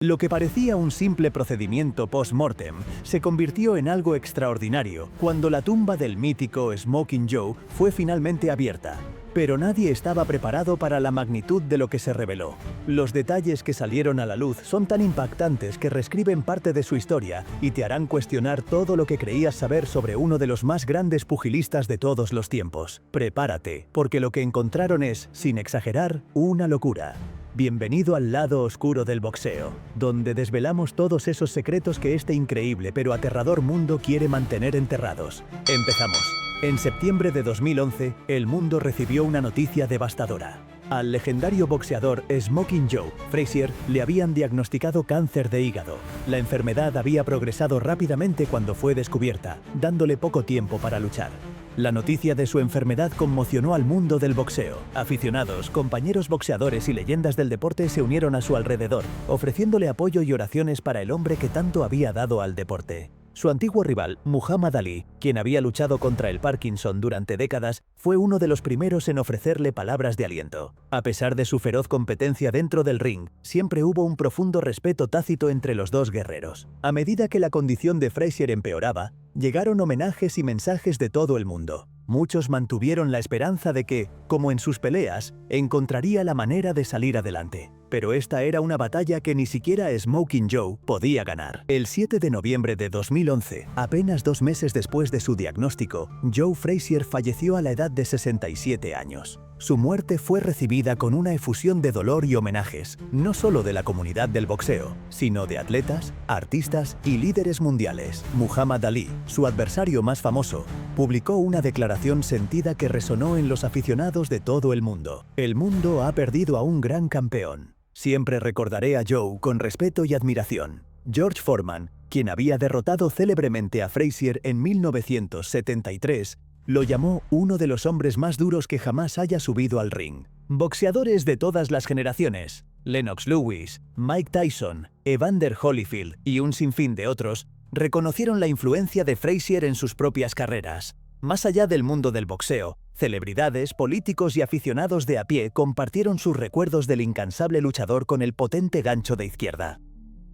Lo que parecía un simple procedimiento post-mortem se convirtió en algo extraordinario cuando la tumba del mítico Smoking Joe fue finalmente abierta. Pero nadie estaba preparado para la magnitud de lo que se reveló. Los detalles que salieron a la luz son tan impactantes que reescriben parte de su historia y te harán cuestionar todo lo que creías saber sobre uno de los más grandes pugilistas de todos los tiempos. Prepárate, porque lo que encontraron es, sin exagerar, una locura. Bienvenido al lado oscuro del boxeo, donde desvelamos todos esos secretos que este increíble pero aterrador mundo quiere mantener enterrados. Empezamos. En septiembre de 2011, el mundo recibió una noticia devastadora. Al legendario boxeador Smoking Joe Frazier le habían diagnosticado cáncer de hígado. La enfermedad había progresado rápidamente cuando fue descubierta, dándole poco tiempo para luchar. La noticia de su enfermedad conmocionó al mundo del boxeo. Aficionados, compañeros boxeadores y leyendas del deporte se unieron a su alrededor, ofreciéndole apoyo y oraciones para el hombre que tanto había dado al deporte. Su antiguo rival, Muhammad Ali, quien había luchado contra el Parkinson durante décadas, fue uno de los primeros en ofrecerle palabras de aliento. A pesar de su feroz competencia dentro del ring, siempre hubo un profundo respeto tácito entre los dos guerreros. A medida que la condición de Frazier empeoraba, llegaron homenajes y mensajes de todo el mundo. Muchos mantuvieron la esperanza de que, como en sus peleas, encontraría la manera de salir adelante. Pero esta era una batalla que ni siquiera Smoking Joe podía ganar. El 7 de noviembre de 2011, apenas 2 meses después de su diagnóstico, Joe Frazier falleció a la edad de 67 años. Su muerte fue recibida con una efusión de dolor y homenajes, no solo de la comunidad del boxeo, sino de atletas, artistas y líderes mundiales. Muhammad Ali, su adversario más famoso, publicó una declaración sentida que resonó en los aficionados de todo el mundo. El mundo ha perdido a un gran campeón. Siempre recordaré a Joe con respeto y admiración. George Foreman, quien había derrotado célebremente a Frazier en 1973, lo llamó uno de los hombres más duros que jamás haya subido al ring. Boxeadores de todas las generaciones, Lennox Lewis, Mike Tyson, Evander Holyfield y un sinfín de otros, reconocieron la influencia de Frazier en sus propias carreras. Más allá del mundo del boxeo, celebridades, políticos y aficionados de a pie compartieron sus recuerdos del incansable luchador con el potente gancho de izquierda.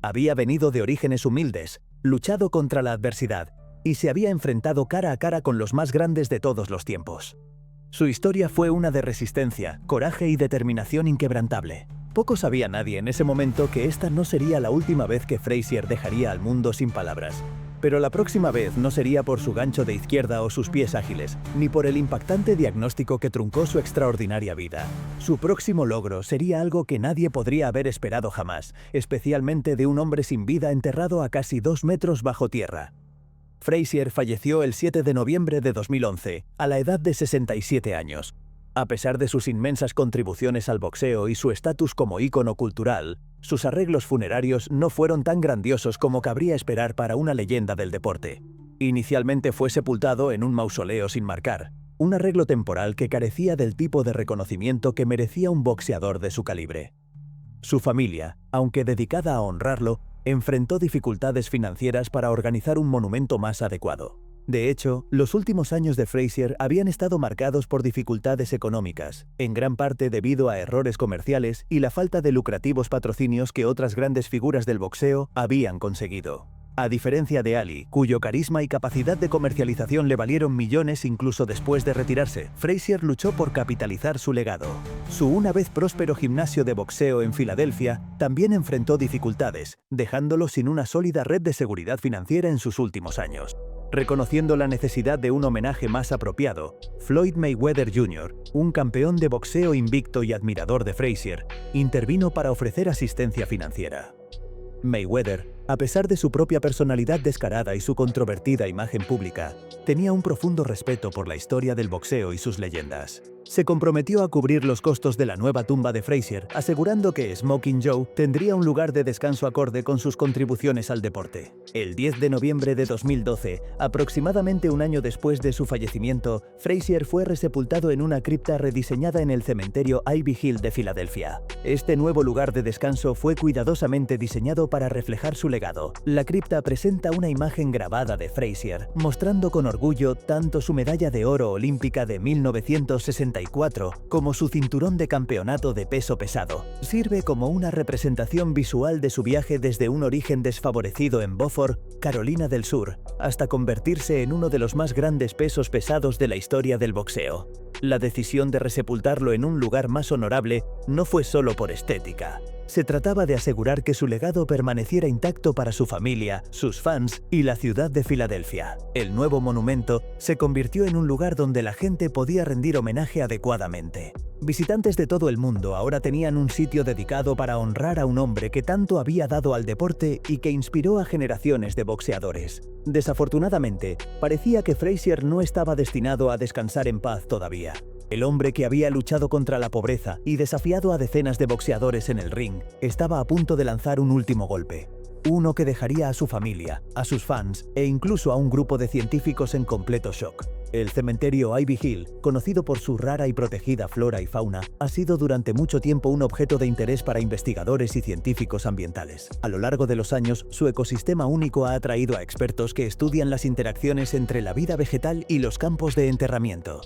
Había venido de orígenes humildes, luchado contra la adversidad, y se había enfrentado cara a cara con los más grandes de todos los tiempos. Su historia fue una de resistencia, coraje y determinación inquebrantable. Poco sabía nadie en ese momento que esta no sería la última vez que Frazier dejaría al mundo sin palabras. Pero la próxima vez no sería por su gancho de izquierda o sus pies ágiles, ni por el impactante diagnóstico que truncó su extraordinaria vida. Su próximo logro sería algo que nadie podría haber esperado jamás, especialmente de un hombre sin vida enterrado a casi 2 metros bajo tierra. Frazier falleció el 7 de noviembre de 2011, a la edad de 67 años. A pesar de sus inmensas contribuciones al boxeo y su estatus como ícono cultural, sus arreglos funerarios no fueron tan grandiosos como cabría esperar para una leyenda del deporte. Inicialmente fue sepultado en un mausoleo sin marcar, un arreglo temporal que carecía del tipo de reconocimiento que merecía un boxeador de su calibre. Su familia, aunque dedicada a honrarlo, enfrentó dificultades financieras para organizar un monumento más adecuado. De hecho, los últimos años de Frazier habían estado marcados por dificultades económicas, en gran parte debido a errores comerciales y la falta de lucrativos patrocinios que otras grandes figuras del boxeo habían conseguido. A diferencia de Ali, cuyo carisma y capacidad de comercialización le valieron millones incluso después de retirarse, Frazier luchó por capitalizar su legado. Su una vez próspero gimnasio de boxeo en Filadelfia también enfrentó dificultades, dejándolo sin una sólida red de seguridad financiera en sus últimos años. Reconociendo la necesidad de un homenaje más apropiado, Floyd Mayweather Jr., un campeón de boxeo invicto y admirador de Frazier, intervino para ofrecer asistencia financiera. Mayweather, a pesar de su propia personalidad descarada y su controvertida imagen pública, tenía un profundo respeto por la historia del boxeo y sus leyendas. Se comprometió a cubrir los costos de la nueva tumba de Frazier, asegurando que Smoking Joe tendría un lugar de descanso acorde con sus contribuciones al deporte. El 10 de noviembre de 2012, aproximadamente un año después de su fallecimiento, Frazier fue resepultado en una cripta rediseñada en el cementerio Ivy Hill de Filadelfia. Este nuevo lugar de descanso fue cuidadosamente diseñado para reflejar su legado. La cripta presenta una imagen grabada de Frazier, mostrando con orgullo tanto su medalla de oro olímpica de 1964 como su cinturón de campeonato de peso pesado. Sirve como una representación visual de su viaje desde un origen desfavorecido en Beaufort, Carolina del Sur, hasta convertirse en uno de los más grandes pesos pesados de la historia del boxeo. La decisión de resepultarlo en un lugar más honorable no fue solo por estética. Se trataba de asegurar que su legado permaneciera intacto para su familia, sus fans y la ciudad de Filadelfia. El nuevo monumento se convirtió en un lugar donde la gente podía rendir homenaje adecuadamente. Visitantes de todo el mundo ahora tenían un sitio dedicado para honrar a un hombre que tanto había dado al deporte y que inspiró a generaciones de boxeadores. Desafortunadamente, parecía que Frazier no estaba destinado a descansar en paz todavía. El hombre que había luchado contra la pobreza y desafiado a decenas de boxeadores en el ring estaba a punto de lanzar un último golpe. Uno que dejaría a su familia, a sus fans e incluso a un grupo de científicos en completo shock. El cementerio Ivy Hill, conocido por su rara y protegida flora y fauna, ha sido durante mucho tiempo un objeto de interés para investigadores y científicos ambientales. A lo largo de los años, su ecosistema único ha atraído a expertos que estudian las interacciones entre la vida vegetal y los campos de enterramiento.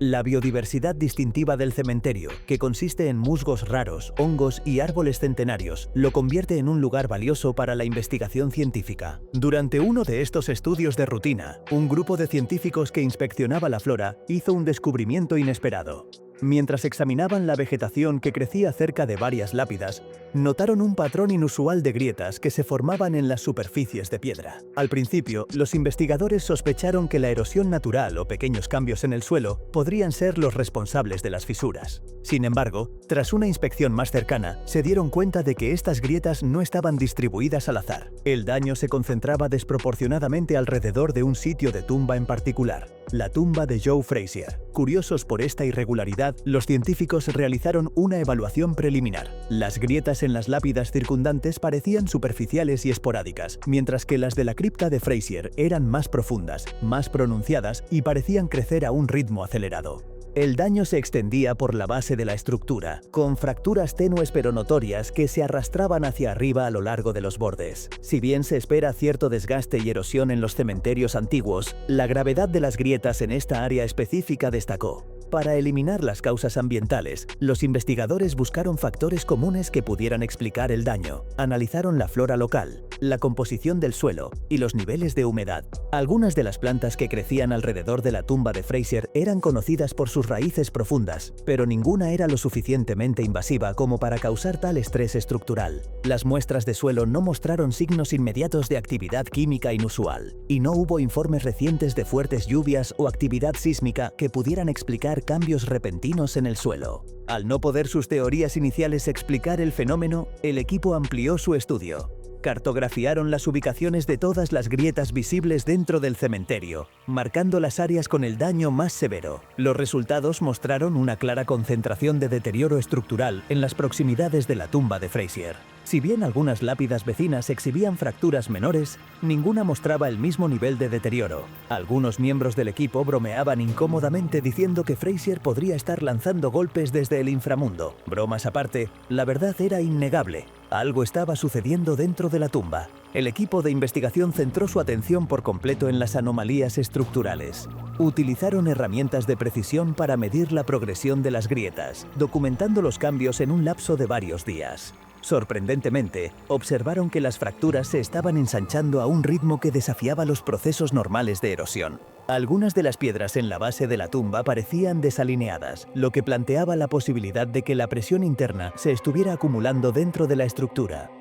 La biodiversidad distintiva del cementerio, que consiste en musgos raros, hongos y árboles centenarios, lo convierte en un lugar valioso para la investigación científica. Durante uno de estos estudios de rutina, un grupo de científicos que inspeccionaba la flora hizo un descubrimiento inesperado. Mientras examinaban la vegetación que crecía cerca de varias lápidas, notaron un patrón inusual de grietas que se formaban en las superficies de piedra. Al principio, los investigadores sospecharon que la erosión natural o pequeños cambios en el suelo podrían ser los responsables de las fisuras. Sin embargo, tras una inspección más cercana, se dieron cuenta de que estas grietas no estaban distribuidas al azar. El daño se concentraba desproporcionadamente alrededor de un sitio de tumba en particular, la tumba de Joe Frazier. Curiosos por esta irregularidad, los científicos realizaron una evaluación preliminar. Las grietas en las lápidas circundantes parecían superficiales y esporádicas, mientras que las de la cripta de Frazier eran más profundas, más pronunciadas y parecían crecer a un ritmo acelerado. El daño se extendía por la base de la estructura, con fracturas tenues pero notorias que se arrastraban hacia arriba a lo largo de los bordes. Si bien se espera cierto desgaste y erosión en los cementerios antiguos, la gravedad de las grietas en esta área específica destacó. Para eliminar las causas ambientales, los investigadores buscaron factores comunes que pudieran explicar el daño. Analizaron la flora local, la composición del suelo y los niveles de humedad. Algunas de las plantas que crecían alrededor de la tumba de Frazier eran conocidas por sus raíces profundas, pero ninguna era lo suficientemente invasiva como para causar tal estrés estructural. Las muestras de suelo no mostraron signos inmediatos de actividad química inusual, y no hubo informes recientes de fuertes lluvias o actividad sísmica que pudieran explicar cambios repentinos en el suelo. Al no poder sus teorías iniciales explicar el fenómeno, el equipo amplió su estudio. Cartografiaron las ubicaciones de todas las grietas visibles dentro del cementerio, marcando las áreas con el daño más severo. Los resultados mostraron una clara concentración de deterioro estructural en las proximidades de la tumba de Frazier. Si bien algunas lápidas vecinas exhibían fracturas menores, ninguna mostraba el mismo nivel de deterioro. Algunos miembros del equipo bromeaban incómodamente diciendo que Frazier podría estar lanzando golpes desde el inframundo. Bromas aparte, la verdad era innegable. Algo estaba sucediendo dentro de la tumba. El equipo de investigación centró su atención por completo en las anomalías estructurales. Utilizaron herramientas de precisión para medir la progresión de las grietas, documentando los cambios en un lapso de varios días. Sorprendentemente, observaron que las fracturas se estaban ensanchando a un ritmo que desafiaba los procesos normales de erosión. Algunas de las piedras en la base de la tumba parecían desalineadas, lo que planteaba la posibilidad de que la presión interna se estuviera acumulando dentro de la estructura.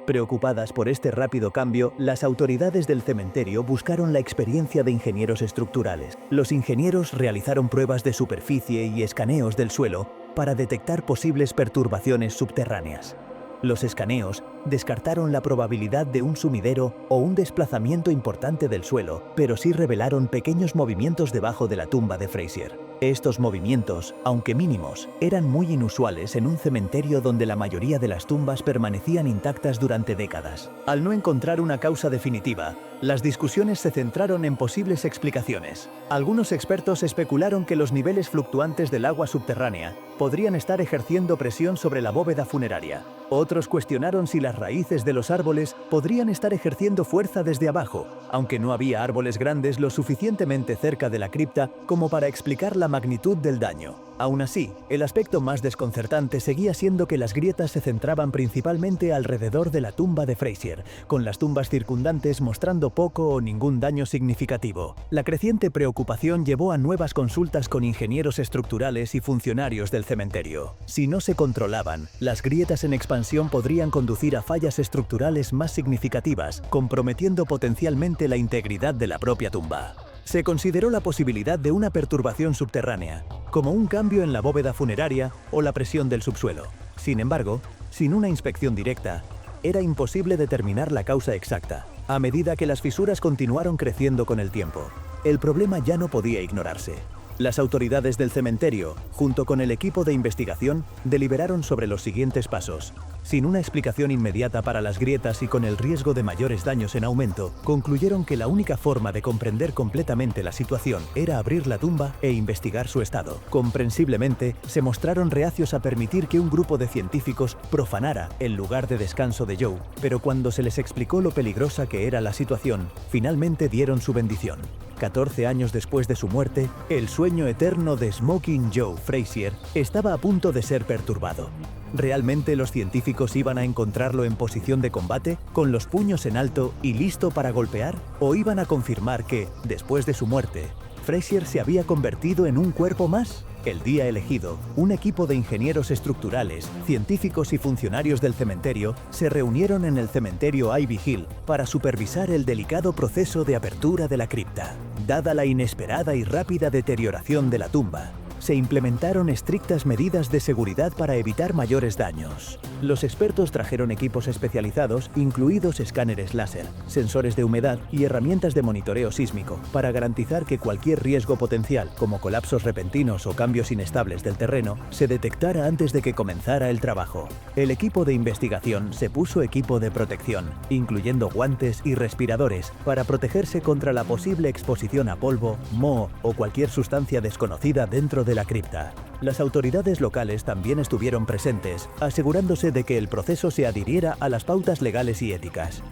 Preocupadas por este rápido cambio, las autoridades del cementerio buscaron la experiencia de ingenieros estructurales. Los ingenieros realizaron pruebas de superficie y escaneos del suelo para detectar posibles perturbaciones subterráneas. Los escaneos descartaron la probabilidad de un sumidero o un desplazamiento importante del suelo, pero sí revelaron pequeños movimientos debajo de la tumba de Frazier. Estos movimientos, aunque mínimos, eran muy inusuales en un cementerio donde la mayoría de las tumbas permanecían intactas durante décadas. Al no encontrar una causa definitiva, las discusiones se centraron en posibles explicaciones. Algunos expertos especularon que los niveles fluctuantes del agua subterránea podrían estar ejerciendo presión sobre la bóveda funeraria. Otros cuestionaron si las raíces de los árboles podrían estar ejerciendo fuerza desde abajo, aunque no había árboles grandes lo suficientemente cerca de la cripta como para explicar la magnitud del daño. Aún así, el aspecto más desconcertante seguía siendo que las grietas se centraban principalmente alrededor de la tumba de Frazier, con las tumbas circundantes mostrando poco o ningún daño significativo. La creciente preocupación llevó a nuevas consultas con ingenieros estructurales y funcionarios del cementerio. Si no se controlaban, las grietas en expansión podrían conducir a fallas estructurales más significativas, comprometiendo potencialmente la integridad de la propia tumba. Se consideró la posibilidad de una perturbación subterránea, como un cambio en la bóveda funeraria o la presión del subsuelo. Sin embargo, sin una inspección directa, era imposible determinar la causa exacta, a medida que las fisuras continuaron creciendo con el tiempo. El problema ya no podía ignorarse. Las autoridades del cementerio, junto con el equipo de investigación, deliberaron sobre los siguientes pasos. Sin una explicación inmediata para las grietas y con el riesgo de mayores daños en aumento, concluyeron que la única forma de comprender completamente la situación era abrir la tumba e investigar su estado. Comprensiblemente, se mostraron reacios a permitir que un grupo de científicos profanara el lugar de descanso de Joe, pero cuando se les explicó lo peligrosa que era la situación, finalmente dieron su bendición. 14 años después de su muerte, el sueño eterno de Smoking Joe Frazier estaba a punto de ser perturbado. ¿Realmente los científicos iban a encontrarlo en posición de combate, con los puños en alto y listo para golpear? ¿O iban a confirmar que, después de su muerte, Frazier se había convertido en un cuerpo más? El día elegido, un equipo de ingenieros estructurales, científicos y funcionarios del cementerio se reunieron en el cementerio Ivy Hill para supervisar el delicado proceso de apertura de la cripta. Dada la inesperada y rápida deterioración de la tumba, se implementaron estrictas medidas de seguridad para evitar mayores daños. Los expertos trajeron equipos especializados, incluidos escáneres láser, sensores de humedad y herramientas de monitoreo sísmico, para garantizar que cualquier riesgo potencial, como colapsos repentinos o cambios inestables del terreno, se detectara antes de que comenzara el trabajo. El equipo de investigación se puso equipo de protección, incluyendo guantes y respiradores, para protegerse contra la posible exposición a polvo, moho o cualquier sustancia desconocida dentro de la cripta. Las autoridades locales también estuvieron presentes, asegurándose de que el proceso se adhiriera a las pautas legales y éticas.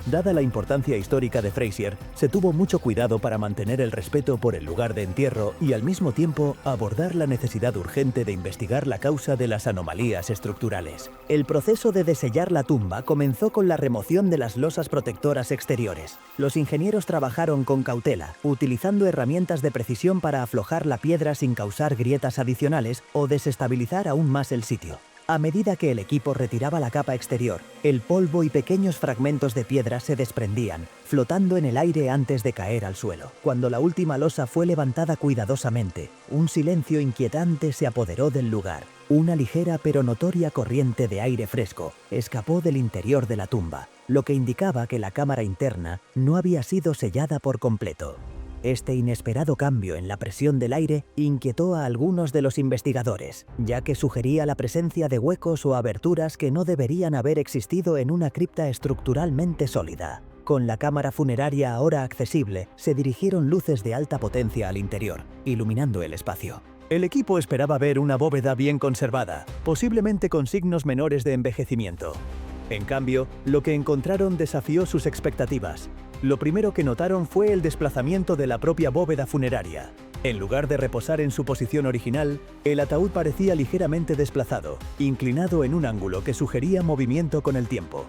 Dada la importancia histórica de Frazier, se tuvo mucho cuidado para mantener el respeto por el lugar de entierro y al mismo tiempo abordar la necesidad urgente de investigar la causa de las anomalías estructurales. El proceso de desellar la tumba comenzó con la remoción de las losas protectoras exteriores. Los ingenieros trabajaron con cautela, utilizando herramientas de precisión para aflojar la piedra sin causar grietas adicionales o desestabilizar aún más el sitio. A medida que el equipo retiraba la capa exterior, el polvo y pequeños fragmentos de piedra se desprendían, flotando en el aire antes de caer al suelo. Cuando la última losa fue levantada cuidadosamente, un silencio inquietante se apoderó del lugar. Una ligera pero notoria corriente de aire fresco escapó del interior de la tumba, lo que indicaba que la cámara interna no había sido sellada por completo. Este inesperado cambio en la presión del aire inquietó a algunos de los investigadores, ya que sugería la presencia de huecos o aberturas que no deberían haber existido en una cripta estructuralmente sólida. Con la cámara funeraria ahora accesible, se dirigieron luces de alta potencia al interior, iluminando el espacio. El equipo esperaba ver una bóveda bien conservada, posiblemente con signos menores de envejecimiento. En cambio, lo que encontraron desafió sus expectativas. Lo primero que notaron fue el desplazamiento de la propia bóveda funeraria. En lugar de reposar en su posición original, el ataúd parecía ligeramente desplazado, inclinado en un ángulo que sugería movimiento con el tiempo.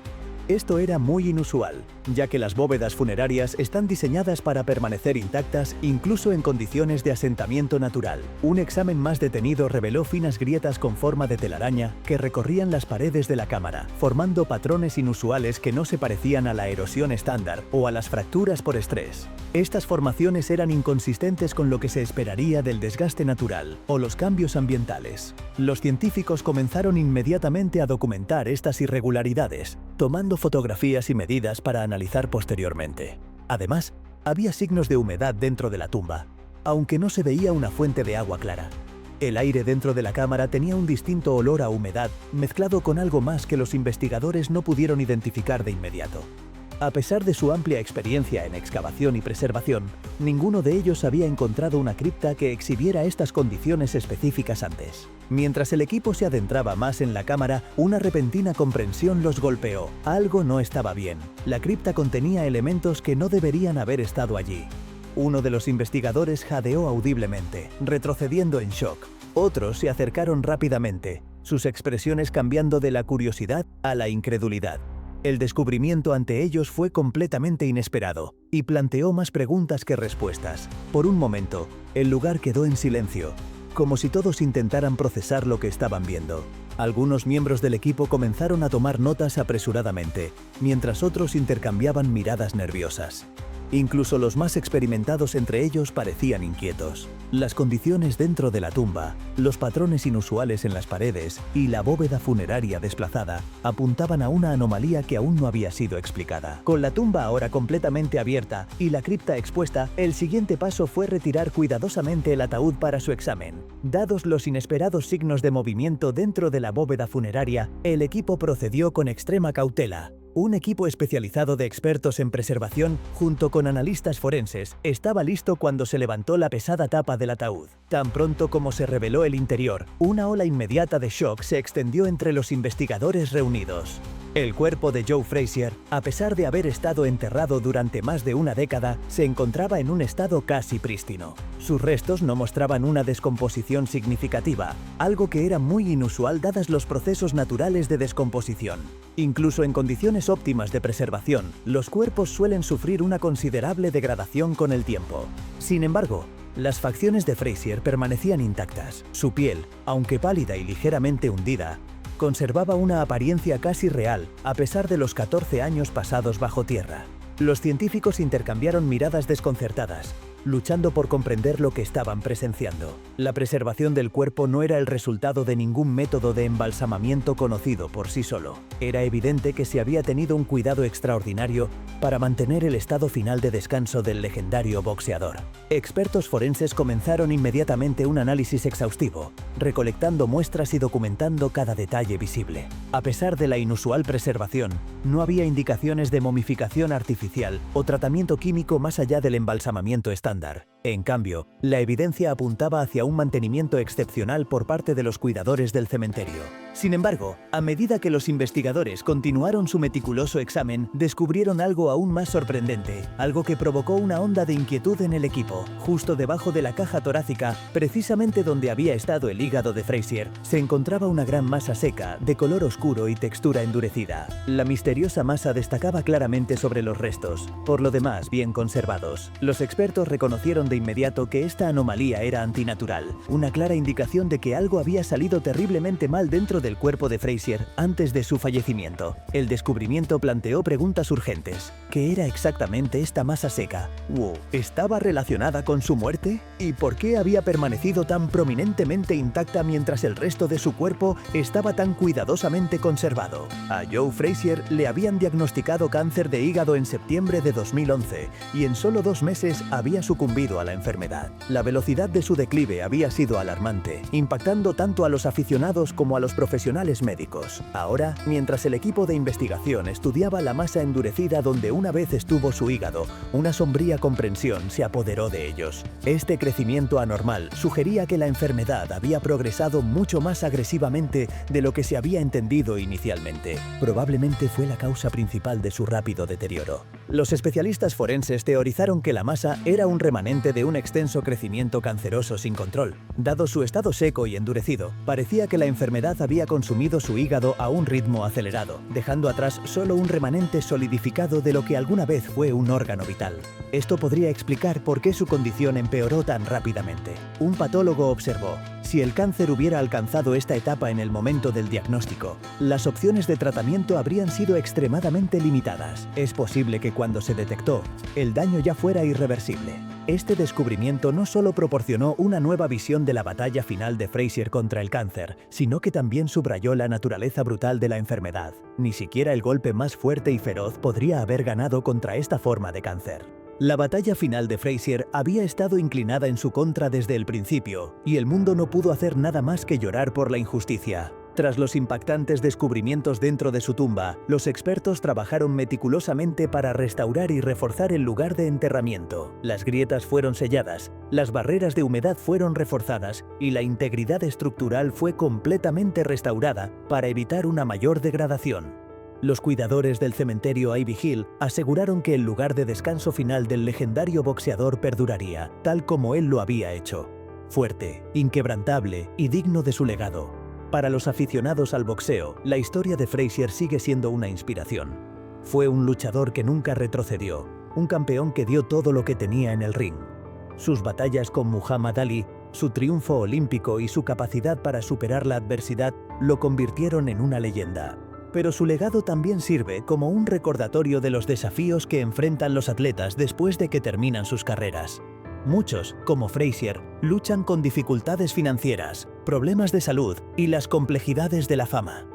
Esto era muy inusual, ya que las bóvedas funerarias están diseñadas para permanecer intactas incluso en condiciones de asentamiento natural. Un examen más detenido reveló finas grietas con forma de telaraña que recorrían las paredes de la cámara, formando patrones inusuales que no se parecían a la erosión estándar o a las fracturas por estrés. Estas formaciones eran inconsistentes con lo que se esperaría del desgaste natural o los cambios ambientales. Los científicos comenzaron inmediatamente a documentar estas irregularidades, tomando fotografías y medidas para analizar posteriormente. Además, había signos de humedad dentro de la tumba, aunque no se veía una fuente de agua clara. El aire dentro de la cámara tenía un distinto olor a humedad, mezclado con algo más que los investigadores no pudieron identificar de inmediato. A pesar de su amplia experiencia en excavación y preservación, ninguno de ellos había encontrado una cripta que exhibiera estas condiciones específicas antes. Mientras el equipo se adentraba más en la cámara, una repentina comprensión los golpeó. Algo no estaba bien. La cripta contenía elementos que no deberían haber estado allí. Uno de los investigadores jadeó audiblemente, retrocediendo en shock. Otros se acercaron rápidamente, sus expresiones cambiando de la curiosidad a la incredulidad. El descubrimiento ante ellos fue completamente inesperado y planteó más preguntas que respuestas. Por un momento, el lugar quedó en silencio, como si todos intentaran procesar lo que estaban viendo. Algunos miembros del equipo comenzaron a tomar notas apresuradamente, mientras otros intercambiaban miradas nerviosas. Incluso los más experimentados entre ellos parecían inquietos. Las condiciones dentro de la tumba, los patrones inusuales en las paredes y la bóveda funeraria desplazada apuntaban a una anomalía que aún no había sido explicada. Con la tumba ahora completamente abierta y la cripta expuesta, el siguiente paso fue retirar cuidadosamente el ataúd para su examen. Dados los inesperados signos de movimiento dentro de la bóveda funeraria, el equipo procedió con extrema cautela. Un equipo especializado de expertos en preservación, junto con analistas forenses, estaba listo cuando se levantó la pesada tapa del ataúd. Tan pronto como se reveló el interior, una ola inmediata de shock se extendió entre los investigadores reunidos. El cuerpo de Joe Frazier, a pesar de haber estado enterrado durante más de una década, se encontraba en un estado casi prístino. Sus restos no mostraban una descomposición significativa, algo que era muy inusual dados los procesos naturales de descomposición. Incluso en condiciones óptimas de preservación, los cuerpos suelen sufrir una considerable degradación con el tiempo. Sin embargo, las facciones de Frazier permanecían intactas. Su piel, aunque pálida y ligeramente hundida, conservaba una apariencia casi real, a pesar de los 14 años pasados bajo tierra. Los científicos intercambiaron miradas desconcertadas, luchando por comprender lo que estaban presenciando. La preservación del cuerpo no era el resultado de ningún método de embalsamamiento conocido por sí solo. Era evidente que se había tenido un cuidado extraordinario para mantener el estado final de descanso del legendario boxeador. Expertos forenses comenzaron inmediatamente un análisis exhaustivo, recolectando muestras y documentando cada detalle visible. A pesar de la inusual preservación, no había indicaciones de momificación artificial o tratamiento químico más allá del embalsamamiento estándar. En cambio, la evidencia apuntaba hacia un mantenimiento excepcional por parte de los cuidadores del cementerio. Sin embargo, a medida que los investigadores continuaron su meticuloso examen, descubrieron algo aún más sorprendente, algo que provocó una onda de inquietud en el equipo. Justo debajo de la caja torácica, precisamente donde había estado el hígado de Frazier, se encontraba una gran masa seca, de color oscuro y textura endurecida. La misteriosa masa destacaba claramente sobre los restos, por lo demás bien conservados. Los expertos reconocieron de inmediato que esta anomalía era antinatural, una clara indicación de que algo había salido terriblemente mal dentro del cuerpo de Frazier antes de su fallecimiento. El descubrimiento planteó preguntas urgentes. ¿Qué era exactamente esta masa seca? ¿Estaba relacionada con su muerte? ¿Y por qué había permanecido tan prominentemente intacta mientras el resto de su cuerpo estaba tan cuidadosamente conservado? A Joe Frazier le habían diagnosticado cáncer de hígado en septiembre de 2011 y en solo 2 meses había sucumbido a la enfermedad. La velocidad de su declive había sido alarmante, impactando tanto a los aficionados como a los profesionales médicos. Ahora, mientras el equipo de investigación estudiaba la masa endurecida donde una vez estuvo su hígado, una sombría comprensión se apoderó de ellos. Este crecimiento anormal sugería que la enfermedad había progresado mucho más agresivamente de lo que se había entendido inicialmente. Probablemente fue la causa principal de su rápido deterioro. Los especialistas forenses teorizaron que la masa era un remanente de un extenso crecimiento canceroso sin control. Dado su estado seco y endurecido, parecía que la enfermedad había consumido su hígado a un ritmo acelerado, dejando atrás solo un remanente solidificado de lo que alguna vez fue un órgano vital. Esto podría explicar por qué su condición empeoró tan rápidamente. Un patólogo observó: si el cáncer hubiera alcanzado esta etapa en el momento del diagnóstico, las opciones de tratamiento habrían sido extremadamente limitadas. Es posible que cuando se detectó, el daño ya fuera irreversible. Este descubrimiento no solo proporcionó una nueva visión de la batalla final de Frazier contra el cáncer, sino que también subrayó la naturaleza brutal de la enfermedad. Ni siquiera el golpe más fuerte y feroz podría haber ganado contra esta forma de cáncer. La batalla final de Frazier había estado inclinada en su contra desde el principio, y el mundo no pudo hacer nada más que llorar por la injusticia. Tras los impactantes descubrimientos dentro de su tumba, los expertos trabajaron meticulosamente para restaurar y reforzar el lugar de enterramiento. Las grietas fueron selladas, las barreras de humedad fueron reforzadas y la integridad estructural fue completamente restaurada para evitar una mayor degradación. Los cuidadores del cementerio Ivy Hill aseguraron que el lugar de descanso final del legendario boxeador perduraría, tal como él lo había hecho. Fuerte, inquebrantable y digno de su legado. Para los aficionados al boxeo, la historia de Frazier sigue siendo una inspiración. Fue un luchador que nunca retrocedió, un campeón que dio todo lo que tenía en el ring. Sus batallas con Muhammad Ali, su triunfo olímpico y su capacidad para superar la adversidad lo convirtieron en una leyenda. Pero su legado también sirve como un recordatorio de los desafíos que enfrentan los atletas después de que terminan sus carreras. Muchos, como Frazier, luchan con dificultades financieras, problemas de salud y las complejidades de la fama.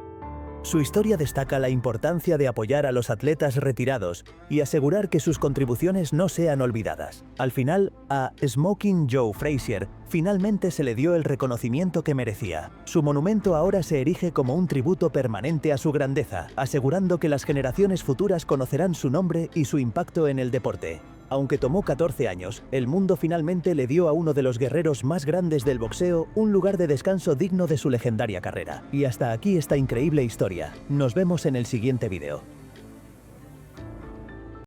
Su historia destaca la importancia de apoyar a los atletas retirados y asegurar que sus contribuciones no sean olvidadas. Al final, a Smoking Joe Frazier finalmente se le dio el reconocimiento que merecía. Su monumento ahora se erige como un tributo permanente a su grandeza, asegurando que las generaciones futuras conocerán su nombre y su impacto en el deporte. Aunque tomó 14 años, el mundo finalmente le dio a uno de los guerreros más grandes del boxeo un lugar de descanso digno de su legendaria carrera. Y hasta aquí esta increíble historia. Nos vemos en el siguiente video.